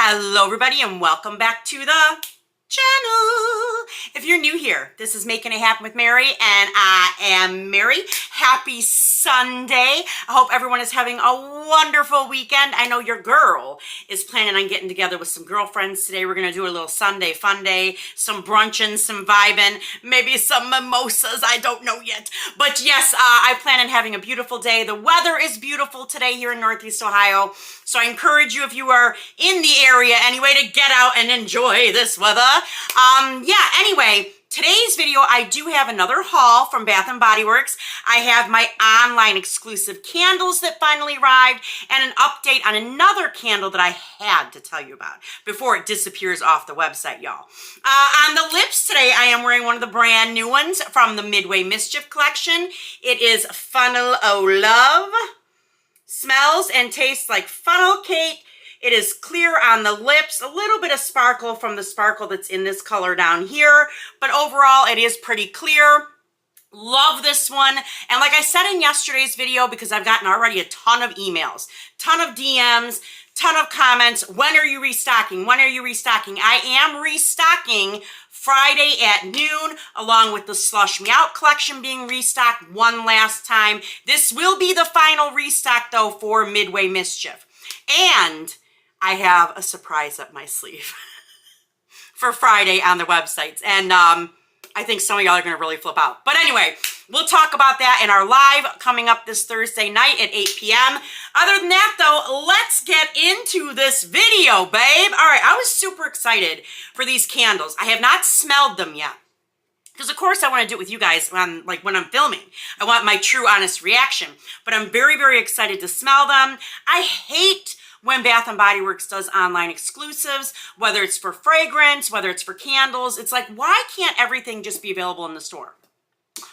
Hello everybody and welcome back to the channel. If you're new here, this is Making It Happen with Mary and I am Mary. Happy Sunday. I hope everyone is having a wonderful weekend. I know your girl is planning on getting together with some girlfriends today. We're going to do a little Sunday fun day, some brunching, some vibing, maybe some mimosas. I don't know yet. But yes, I plan on having a beautiful day. The weather is beautiful today here in Northeast Ohio. So I encourage you, if you are in the area anyway, to get out and enjoy this weather. Anyway, today's video, I do have another haul from Bath & Body Works. I have my online exclusive candles that finally arrived and an update on another candle that I had to tell you about before it disappears off the website, y'all. On the lips today, I am wearing one of the brand new ones from the Midway Mischief collection. It is Funnel O' Love. Smells and tastes like funnel cake. It is clear on the lips, a little bit of sparkle from the sparkle that's in this color down here, but overall it is pretty clear. Love this one. And like I said in yesterday's video, because I've gotten already a ton of emails, ton of DMs, ton of comments, when are you restocking? When are you restocking? I am restocking Friday at noon, along with the Slush Me Out collection being restocked one last time. This will be the final restock, though, for Midway Mischief. And I have a surprise up my sleeve for Friday on the websites. And I think some of y'all are going to really flip out. But anyway, we'll talk about that in our live coming up this Thursday night at 8 p.m. Other than that, though, let's get into this video, babe. All right, I was super excited for these candles. I have not smelled them yet, because of course I want to do it with you guys when I'm filming. I want my true, honest reaction. But I'm very, very excited to smell them. I hate when Bath & Body Works does online exclusives, whether it's for fragrance, whether it's for candles. It's like, why can't everything just be available in the store?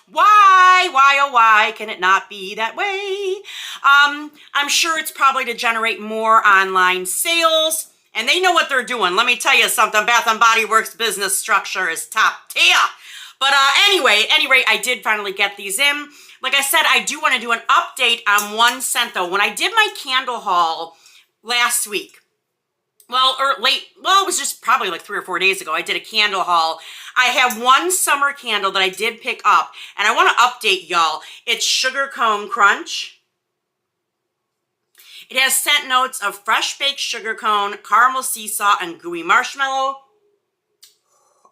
Why, oh why can it not be that way? I'm sure it's probably to generate more online sales, and they know what they're doing. Let me tell you something, Bath & Body Works business structure is top tier. But anyway, I did finally get these in. Like I said, I do want to do an update on one scent though. When I did my candle haul last week, it was just probably like 3 or 4 days ago, I did a candle haul. I have one summer candle that I did pick up, and I want to update y'all. It's Sugar Cone Crunch. It has scent notes of fresh baked sugar cone, caramel seesaw, and gooey marshmallow.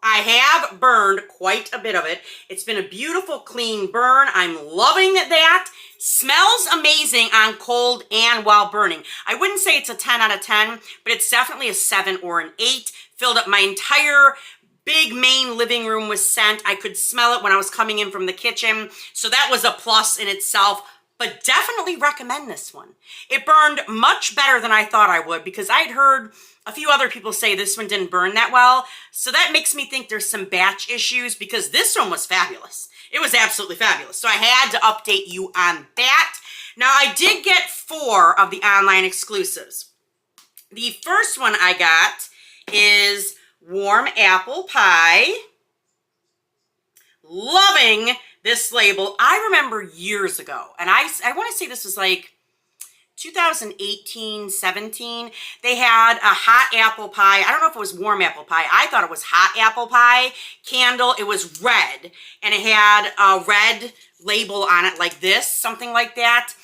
I have burned quite a bit of it. It's been a beautiful, clean burn. I'm loving that. Smells amazing on cold and while burning. I wouldn't say it's a 10 out of 10, but it's definitely a 7 or an 8. Filled up my entire big main living room with scent. I could smell it when I was coming in from the kitchen. So that was a plus in itself. But definitely recommend this one. It burned much better than I thought I would, because I'd heard a few other people say this one didn't burn that well. So that makes me think there's some batch issues, because this one was fabulous. It was absolutely fabulous. So I had to update you on that. Now, I did get 4 of the online exclusives. The first one I got is Warm Apple Pie. Loving this label. I remember years ago, and I want to say this was like 2018, 17, they had a hot apple pie. I don't know if it was warm apple pie. I thought it was hot apple pie candle. It was red, and it had a red label on it like this, something like that.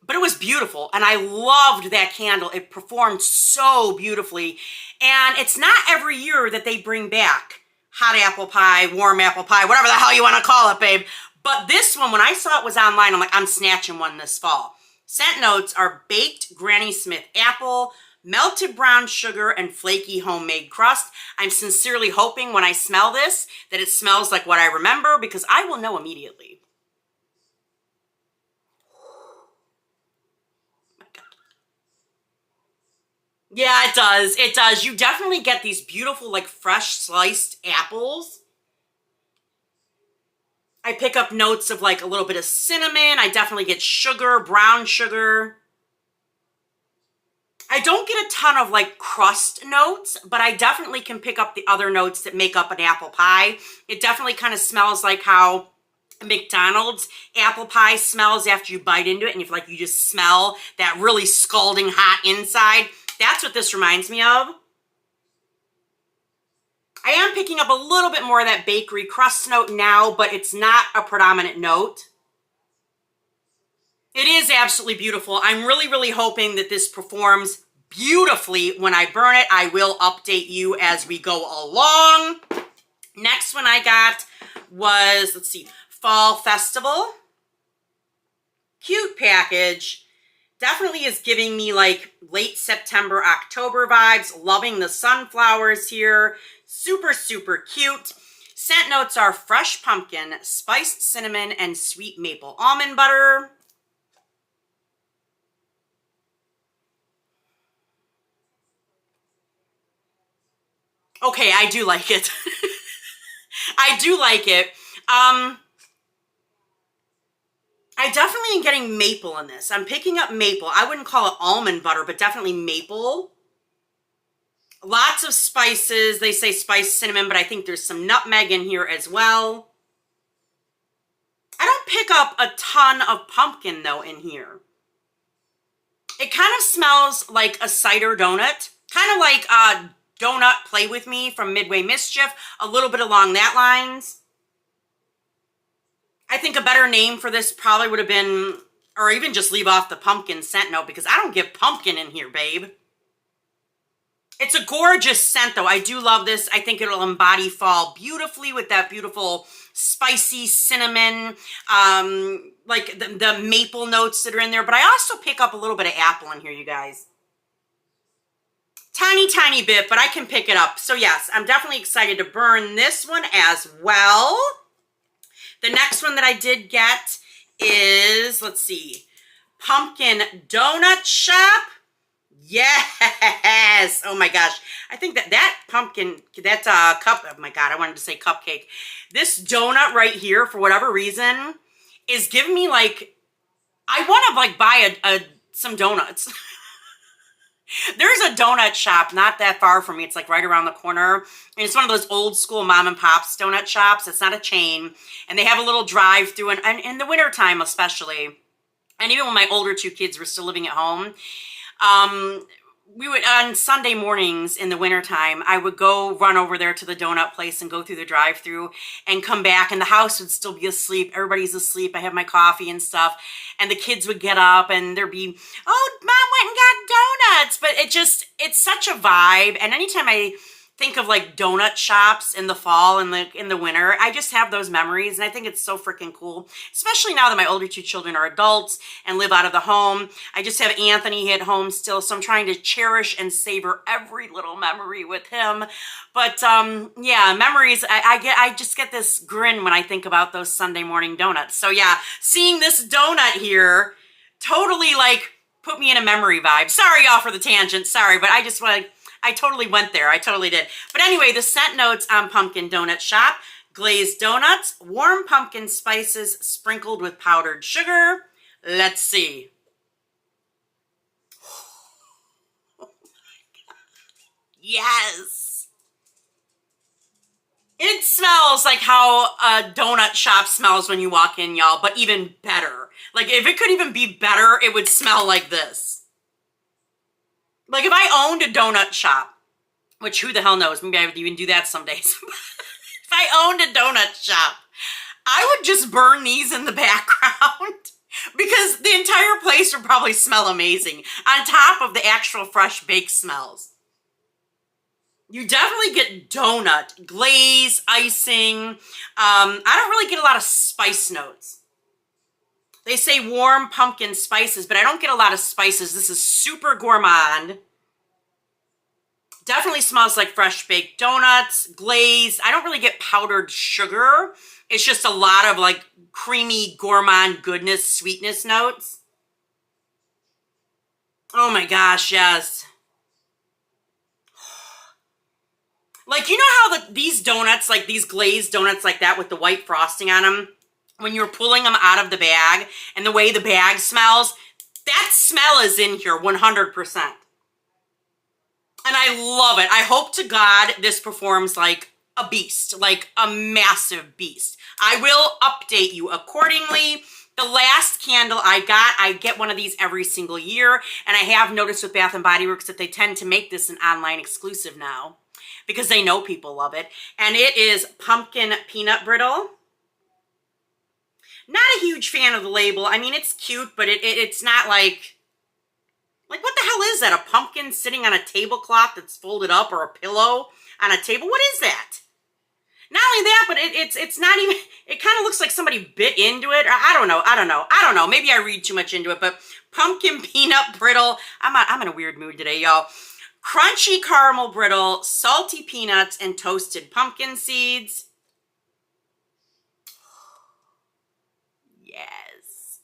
But it was beautiful, and I loved that candle. It performed so beautifully, and it's not every year that they bring back hot apple pie, warm apple pie, whatever the hell you want to call it, babe. But this one, when I saw it was online, I'm like, I'm snatching one this fall. Scent notes are baked Granny Smith apple, melted brown sugar, and flaky homemade crust. I'm sincerely hoping when I smell this that it smells like what I remember, because I will know immediately. Oh my God. Yeah, it does. It does. You definitely get these beautiful, like, fresh sliced apples. I pick up notes of like a little bit of cinnamon. I definitely get sugar, brown sugar. I don't get a ton of like crust notes, but I definitely can pick up the other notes that make up an apple pie. It definitely kind of smells like how McDonald's apple pie smells after you bite into it, and you just smell that really scalding hot inside. That's what this reminds me of. I am picking up a little bit more of that bakery crust note now, but it's not a predominant note. It is absolutely beautiful. I'm really, really hoping that this performs beautifully when I burn it. I will update you as we go along. Next one I got was, let's see, Fall Festival. Cute package. Definitely is giving me like late September, October vibes. Loving the sunflowers here. Super, super cute. Scent notes are fresh pumpkin, spiced cinnamon, and sweet maple almond butter. Okay, I do like it. I do like it. I definitely am getting maple in this. I'm picking up maple. I wouldn't call it almond butter, but definitely maple. Lots of spices. They say spiced cinnamon, but I think there's some nutmeg in here as well. I don't pick up a ton of pumpkin, though, in here. It kind of smells like a cider donut. Kind of like Donut Play With Me from Midway Mischief. A little bit along that lines. I think a better name for this probably would have been, or even just leave off the pumpkin scent note, because I don't get pumpkin in here, babe. It's a gorgeous scent, though. I do love this. I think it'll embody fall beautifully with that beautiful spicy cinnamon, like the maple notes that are in there. But I also pick up a little bit of apple in here, you guys. Tiny, tiny bit, but I can pick it up. So yes, I'm definitely excited to burn this one as well. The next one that I did get is, let's see, Pumpkin Donut Shop. Yes. Oh my gosh. I think that pumpkin, that cup, oh my God, I wanted to say cupcake. This donut right here, for whatever reason, is giving me like, I want to like buy some donuts. There's a donut shop not that far from me. It's like right around the corner. And it's one of those old school mom and pops donut shops. It's not a chain. And they have a little drive through, and in the wintertime especially. And even when my older two kids were still living at home, we would, on Sunday mornings in the wintertime, I would go run over there to the donut place and go through the drive through and come back, and the house would still be asleep. Everybody's asleep. I have my coffee and stuff, and the kids would get up and there'd be, oh, Mom went and got donuts. But it's such a vibe. And anytime I think of like donut shops in the fall and in the winter, I just have those memories, and I think it's so freaking cool, especially now that my older two children are adults and live out of the home. I just have Anthony at home still, so I'm trying to cherish and savor every little memory with him. But yeah, memories, I just get this grin when I think about those Sunday morning donuts. So yeah, seeing this donut here totally like put me in a memory vibe. Sorry y'all for the tangent, sorry, but I totally went there. I totally did. But anyway, the scent notes on Pumpkin Donut Shop: glazed donuts, warm pumpkin spices sprinkled with powdered sugar. Let's see. Oh my God. Yes. It smells like how a donut shop smells when you walk in, y'all, but even better. Like if it could even be better, it would smell like this. Like if I owned a donut shop, which who the hell knows, maybe I would even do that some days. If I owned a donut shop, I would just burn these in the background because the entire place would probably smell amazing on top of the actual fresh baked smells. You definitely get donut, glaze, icing. I don't really get a lot of spice notes. They say warm pumpkin spices, but I don't get a lot of spices. This is super gourmand. Definitely smells like fresh baked donuts, glazed. I don't really get powdered sugar. It's just a lot of like creamy gourmand goodness, sweetness notes. Oh my gosh, yes. Like, you know how these donuts, like these glazed donuts like that with the white frosting on them, when you're pulling them out of the bag and the way the bag smells, that smell is in here 100%. And I love it. I hope to God this performs like a beast, like a massive beast. I will update you accordingly. The last candle I get one of these every single year, and I have noticed with Bath & Body Works that they tend to make this an online exclusive now. because they know people love it. And it is pumpkin peanut brittle. Not a huge fan of the label. I mean, it's cute, but it's not like what the hell is that? A pumpkin sitting on a tablecloth that's folded up, or a pillow on a table? What is that? Not only that, but it's not even, it kind of looks like somebody bit into it. Or I don't know. Maybe I read too much into it, but pumpkin peanut brittle. I'm in a weird mood today, y'all. Crunchy caramel brittle, salty peanuts, and toasted pumpkin seeds. Yes.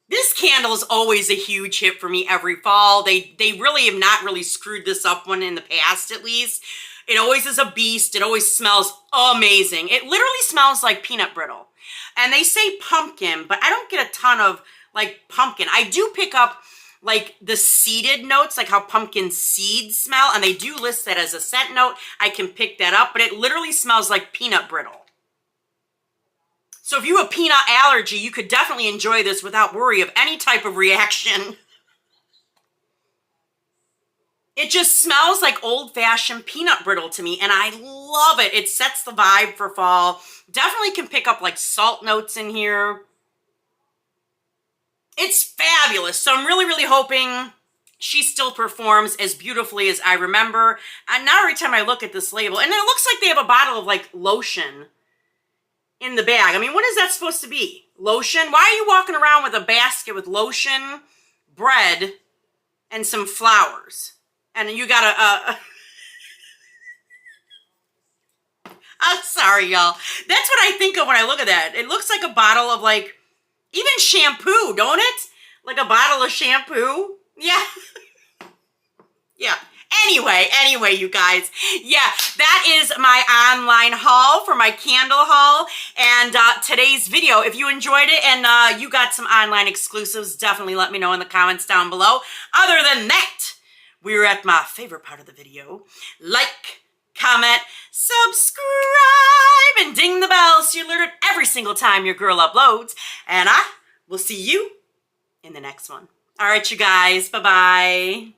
This candle is always a huge hit for me every fall. They really have not really screwed this up one in the past, at least. It always is a beast. It always smells amazing. It literally smells like peanut brittle. And they say pumpkin, but I don't get a ton of like pumpkin. I do pick up like the seeded notes, like how pumpkin seeds smell, and they do list that as a scent note. I can pick that up, but it literally smells like peanut brittle. So if you have a peanut allergy, you could definitely enjoy this without worry of any type of reaction. It just smells like old-fashioned peanut brittle to me, and I love it. It sets the vibe for fall. Definitely can pick up like salt notes in here. It's fabulous. So I'm really, really hoping she still performs as beautifully as I remember. And now every time I look at this label, and it looks like they have a bottle of like lotion in the bag. I mean, what is that supposed to be? Lotion? Why are you walking around with a basket with lotion, bread, and some flowers? And you got a I'm sorry, y'all. That's what I think of when I look at that. It looks like a bottle of like, even shampoo, don't it? Like a bottle of shampoo. Yeah. Yeah. Anyway, you guys. Yeah, that is my online haul for my candle haul. And today's video, if you enjoyed it and you got some online exclusives, definitely let me know in the comments down below. Other than that, we're at my favorite part of the video. Like, comment, subscribe, and ding the bell so you're alerted every single time your girl uploads. And I will see you in the next one. All right, you guys. Bye-bye.